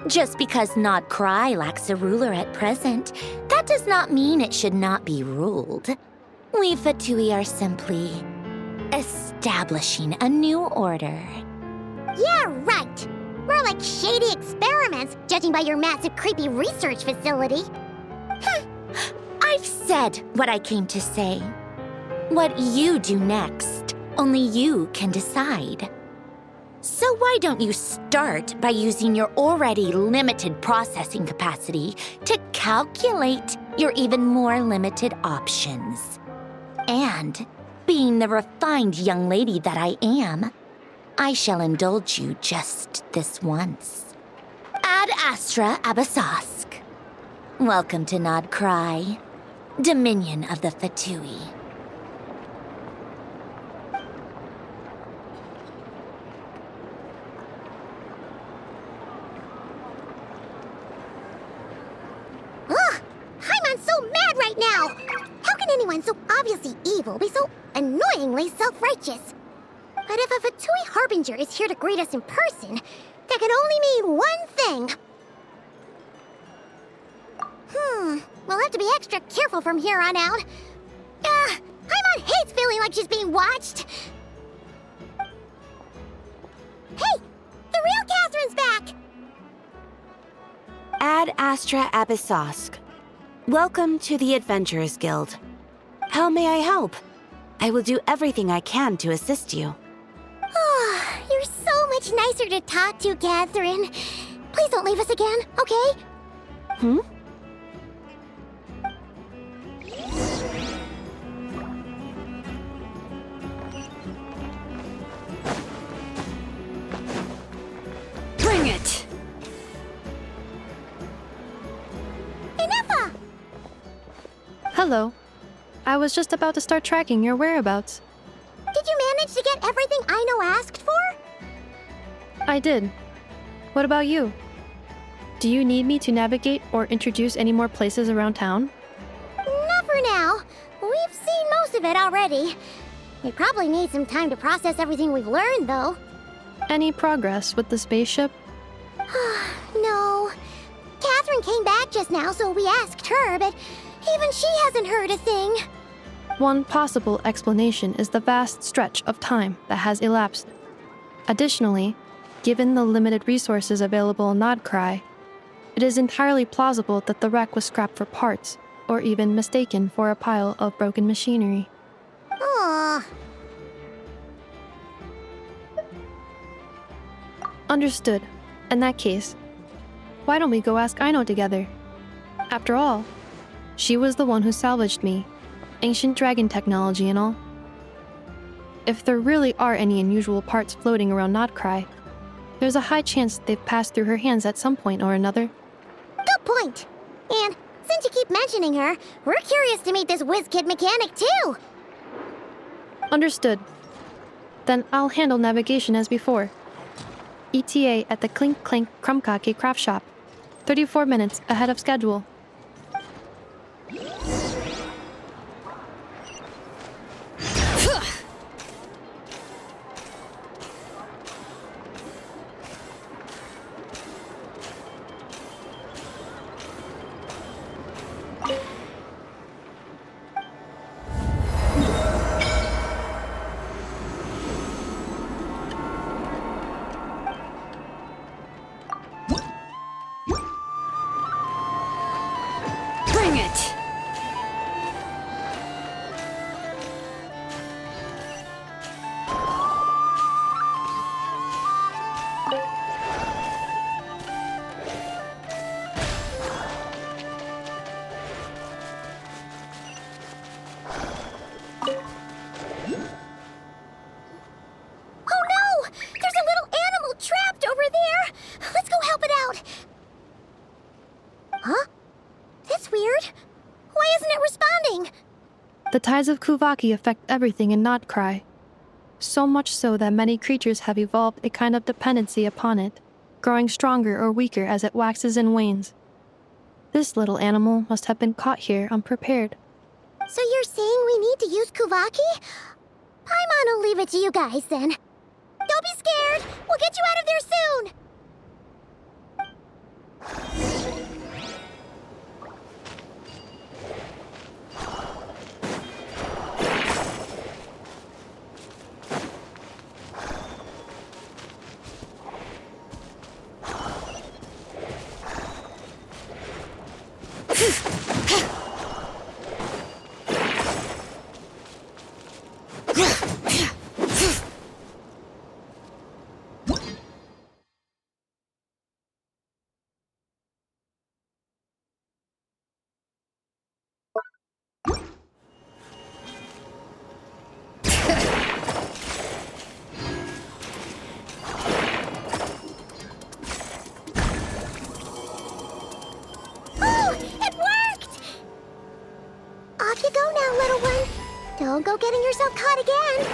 Just because Nod-Krai lacks a ruler at present, that does not mean it should not be ruled. We Fatui are simply establishing a new order. Yeah, right. More like shady experiments, judging by your massive, creepy research facility. I've said what I came to say. What you do next, only you can decide. So why don't you start by using your already limited processing capacity to calculate your even more limited options? And, being the refined young lady that I am, I shall indulge you just this once. Ad Astra Abasask. Welcome to Nod-Krai, Dominion of the Fatui. Ugh! Paimon's so mad right now! How can anyone so obviously evil be so annoyingly self-righteous? But if a Fatui Harbinger is here to greet us in person, that can only mean one thing. We'll have to be extra careful from here on out. Paimon hates feeling like she's being watched. Hey! The real Catherine's back! Ad Astra Abyssosque. Welcome to the Adventurers Guild. How may I help? I will do everything I can to assist you. Oh, you're so much nicer to talk to, Catherine. Please don't leave us again, okay? Bring it! Enough! Hello. I was just about to start tracking your whereabouts. Did you manage to get everything Aino asked for? I did. What about you? Do you need me to navigate or introduce any more places around town? Not for now. We've seen most of it already. We probably need some time to process everything we've learned, though. Any progress with the spaceship? No. Catherine came back just now, so we asked her, but even she hasn't heard a thing. One possible explanation is the vast stretch of time that has elapsed. Additionally, given the limited resources available in Nod-Krai, it is entirely plausible that the wreck was scrapped for parts, or even mistaken for a pile of broken machinery. Aww. Understood. In that case, why don't we go ask Aino together? After all, she was the one who salvaged me, ancient dragon technology and all. If there really are any unusual parts floating around Nod-Krai, there's a high chance they've passed through her hands at some point or another. Good point. And since you keep mentioning her, we're curious to meet this whiz-kid mechanic too. Understood. Then I'll handle navigation as before. ETA at the Clink Clank Krumkake craft shop. 34 minutes ahead of schedule. The tides of Kuvaki affect everything in Nod-Krai, so much so that many creatures have evolved a kind of dependency upon it, growing stronger or weaker as it waxes and wanes. This little animal must have been caught here unprepared. So you're saying we need to use Kuvaki? Paimon will leave it to you guys then. Don't be scared! We'll get you out of there soon! Off you go now, little one. Don't go getting yourself caught again.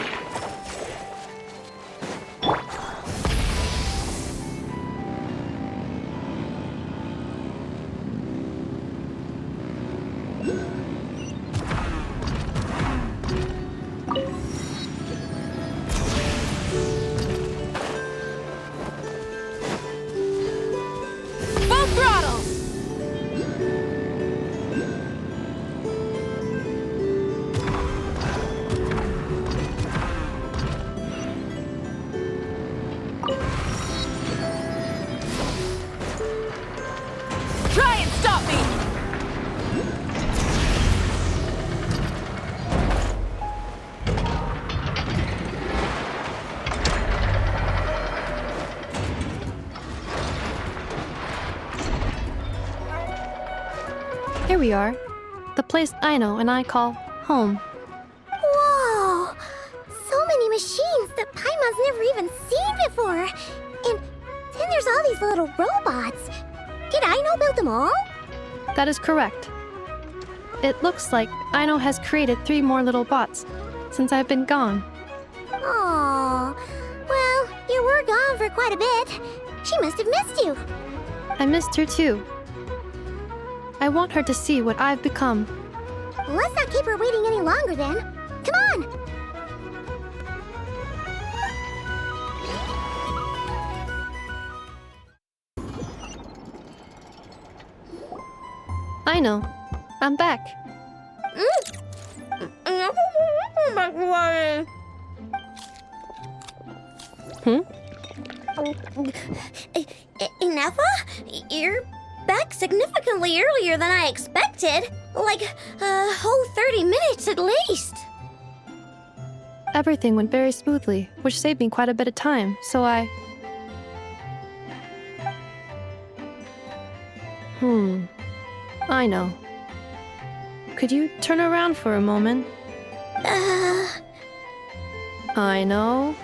Full throttle! Try and stop me! Here we are, the place Aino and I call home. Whoa! So many machines that Paimon's never even seen before. And then there's all these little robots. Did Aino build them all? That is correct. It looks like Aino has created 3 more little bots since I've been gone. Aww. Well, you were gone for quite a bit. She must have missed you. I missed her too. I want her to see what I've become. Let's not keep her waiting any longer then. Come on! Aino, I'm back. Nefa? You're back significantly earlier than I expected. Like a whole 30 minutes at least. Everything went very smoothly, which saved me quite a bit of time, so I know. Could you turn around for a moment? I know.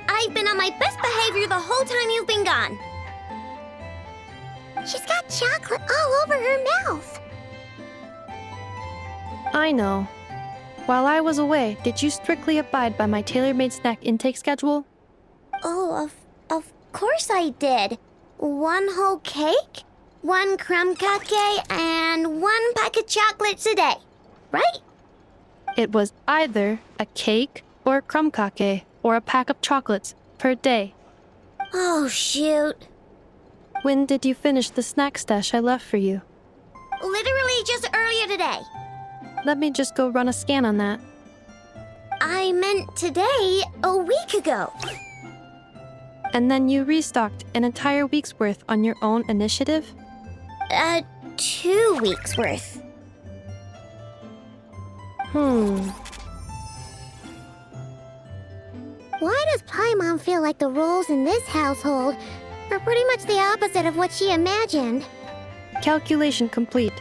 I've been on my best behavior the whole time you've been gone. She's got chocolate all over her mouth. I know. While I was away, did you strictly abide by my tailor-made snack intake schedule? Oh, of course I did. 1 whole cake, 1 crumb cake, and 1 pack of chocolates a day, right? It was either a cake or a crumb cake or a pack of chocolates per day. Oh, shoot. When did you finish the snack stash I left for you? Literally just earlier today. Let me just go run a scan on that. I meant today, a week ago. And then you restocked an entire week's worth on your own initiative? 2 weeks worth. Why does Paimon feel like the roles in this household are pretty much the opposite of what she imagined? Calculation complete.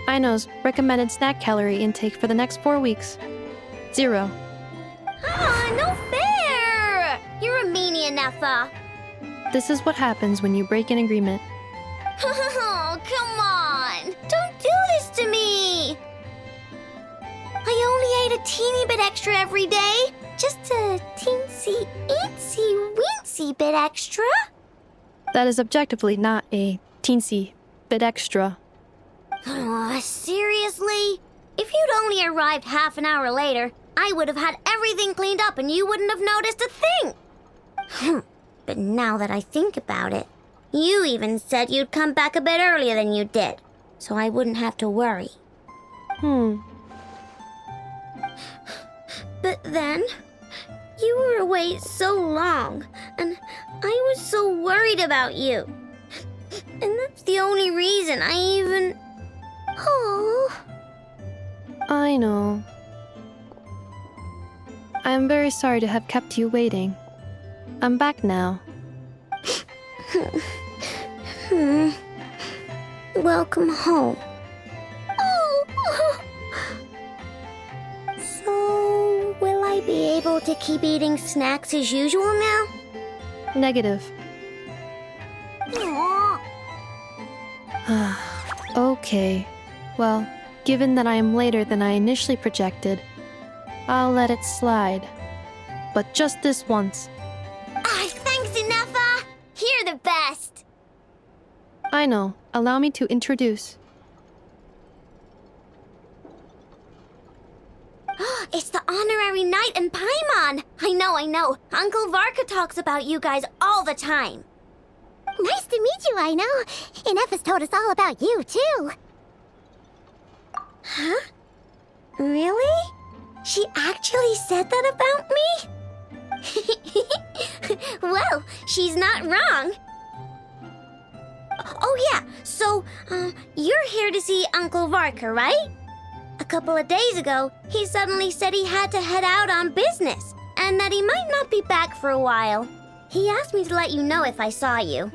Aino's recommended snack calorie intake for the next 4 weeks. 0. No fair! You're a meanie, Nefa. This is what happens when you break an agreement. Oh, come on! Don't do this to me! ate a teeny bit extra every day. Just a teensy, eensy, weensy bit extra. That is objectively not a teensy bit extra. Seriously? If you'd only arrived half an hour later, I would have had everything cleaned up and you wouldn't have noticed a thing. But now that I think about it, you even said you'd come back a bit earlier than you did, so I wouldn't have to worry. But then, you were away so long, and I was so worried about you. And that's the only reason I even... Oh. I know. I am very sorry to have kept you waiting. I'm back now. Welcome home. Oh. So, will I be able to keep eating snacks as usual now? Negative. Aw. Okay. Well, given that I am later than I initially projected, I'll let it slide. But just this once. Thanks, Inefa! You're the best! I know. Allow me to introduce. It's the honorary knight and Paimon! I know. Uncle Varka talks about you guys all the time. Nice to meet you, Aino. Inefa's told us all about you, too. Huh? Really? She actually said that about me? Well, she's not wrong. Oh yeah, so, you're here to see Uncle Varka, right? A couple of days ago, he suddenly said he had to head out on business, and that he might not be back for a while. He asked me to let you know if I saw you.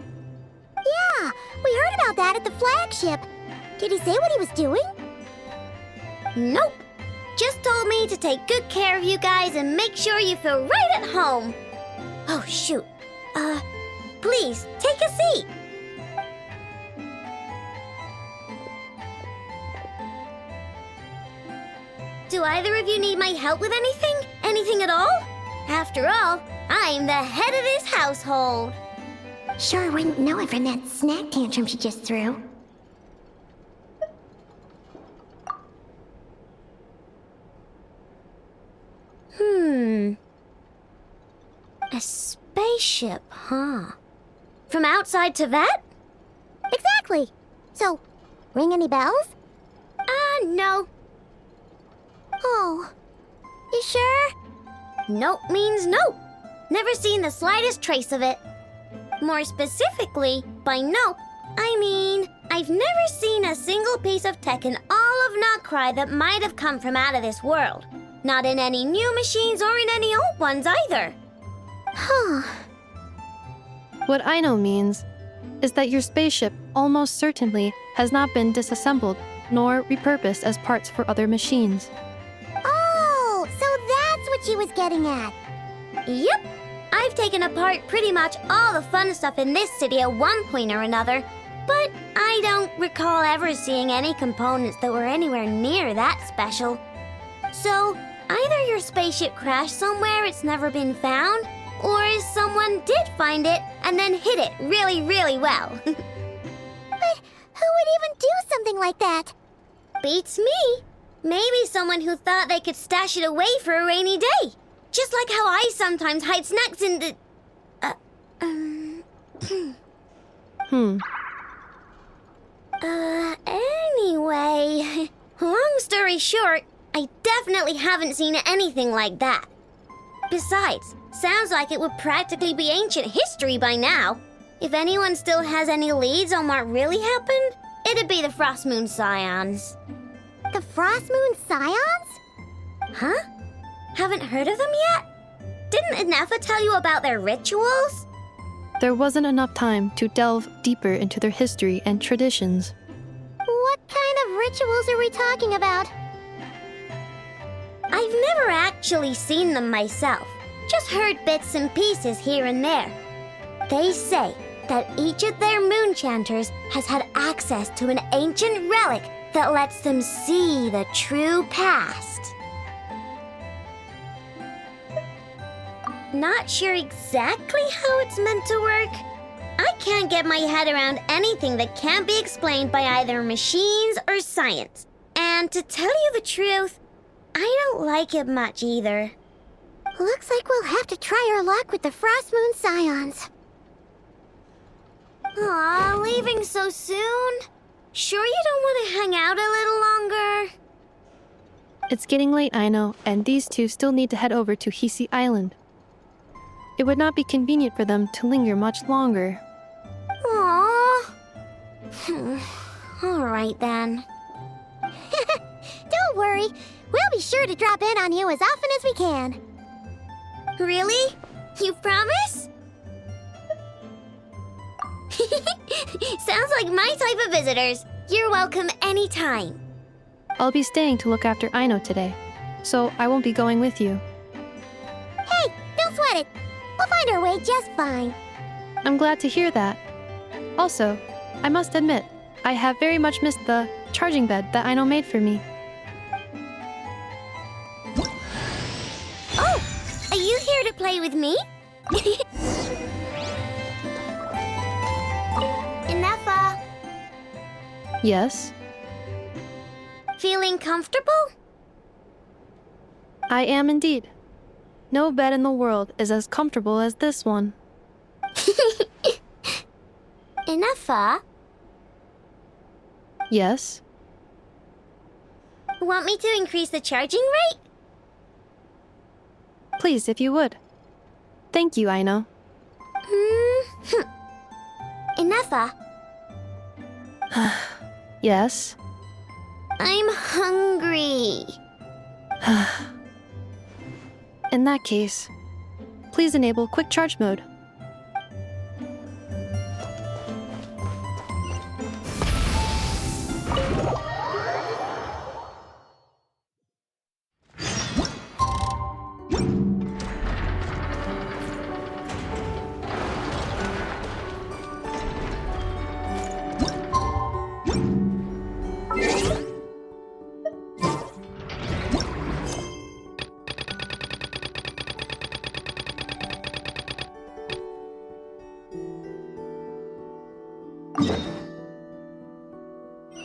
Yeah, we heard about that at the Flagship. Did he say what he was doing? Nope. Just told me to take good care of you guys and make sure you feel right at home. Oh, shoot. Please, take a seat. Do either of you need my help with anything? Anything at all? After all, I'm the head of this household. Sure wouldn't know it from that snack tantrum she just threw. A spaceship, huh? From outside to that? Exactly. So, ring any bells? No. Oh. You sure? Nope means nope. Never seen the slightest trace of it. More specifically, by nope, I mean, I've never seen a single piece of tech in all of Nod-Krai that might have come from out of this world. Not in any new machines or in any old ones either. Huh. What Aino means is that your spaceship almost certainly has not been disassembled nor repurposed as parts for other machines. Oh, so that's what she was getting at. Yep. I've taken apart pretty much all the fun stuff in this city at one point or another, but I don't recall ever seeing any components that were anywhere near that special. So, either your spaceship crashed somewhere it's never been found, or someone did find it and then hid it really, really well. But who would even do something like that? Beats me. Maybe someone who thought they could stash it away for a rainy day. Just like how I sometimes hide snacks in the... Anyway, long story short, I definitely haven't seen anything like that. Besides, sounds like it would practically be ancient history by now. If anyone still has any leads on what really happened, it'd be the Frostmoon Scions. The Frostmoon Scions? Huh? Haven't heard of them yet? Didn't Inefa tell you about their rituals? There wasn't enough time to delve deeper into their history and traditions. What kind of rituals are we talking about? I've never actually seen them myself, just heard bits and pieces here and there. They say that each of their moon chanters has had access to an ancient relic that lets them see the true past. not sure exactly how it's meant to work. I can't get my head around anything that can't be explained by either machines or science. And to tell you the truth, I don't like it much either. Looks like we'll have to try our luck with the Frostmoon Scions. Aw, leaving so soon? Sure you don't want to hang out a little longer? It's getting late, Aino, and these two still need to head over to Hisi Island. It would not be convenient for them to linger much longer. Aww. Alright then. Don't worry, we'll be sure to drop in on you as often as we can. Really? You promise? Sounds like my type of visitors. You're welcome anytime. I'll be staying to look after Aino today, so I won't be going with you. Hey, don't sweat it. We'll find our way just fine. I'm glad to hear that. Also, I must admit, I have very much missed the charging bed that Aino made for me. Oh, are you here to play with me? Inefa, Yes, feeling comfortable? I am indeed. No bed in the world is as comfortable as this one. Inefa, Yes, want me to increase the charging rate? please, if you would. Thank you, Aino. Inefa, Yes. I'm hungry. In that case, please enable quick charge mode.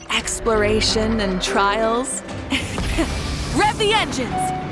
Exploration and trials. Rev the engines!